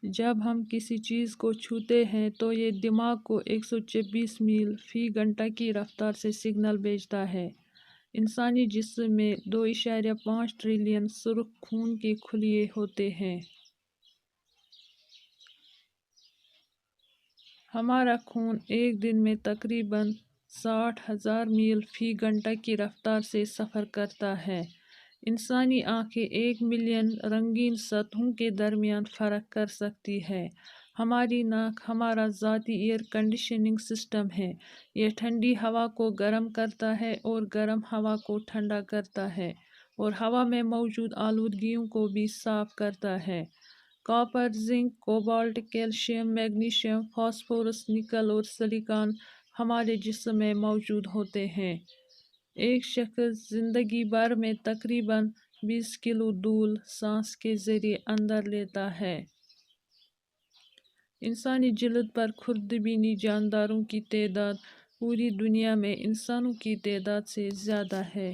جب ہم کسی چیز کو چھوتے ہیں تو یہ دماغ کو 126 میل فی گھنٹہ کی رفتار سے سگنل بھیجتا ہے۔ انسانی جسم میں 2.5 ٹریلین سرخ خون کے خلیے ہوتے ہیں۔ ہمارا خون ایک دن میں تقریباً 60,000 میل فی گھنٹہ کی رفتار سے سفر کرتا ہے۔ انسانی آنکھیں 1 ملین رنگین سطحوں کے درمیان فرق کر سکتی ہے۔ ہماری ناک ہمارا ذاتی ایئر کنڈیشننگ سسٹم ہے۔ یہ ٹھنڈی ہوا کو گرم کرتا ہے اور گرم ہوا کو ٹھنڈا کرتا ہے اور ہوا میں موجود آلودگیوں کو بھی صاف کرتا ہے۔ Copper, zinc, cobalt, calcium, magnesium, phosphorus, نکل اور سلیکان ہمارے جسم میں موجود ہوتے ہیں۔ ایک شخص زندگی بھر میں تقریباً 20 کلو دھول سانس کے ذریعے اندر لیتا ہے۔ انسانی جلد پر خوردبینی جانداروں کی تعداد پوری دنیا میں انسانوں کی تعداد سے زیادہ ہے۔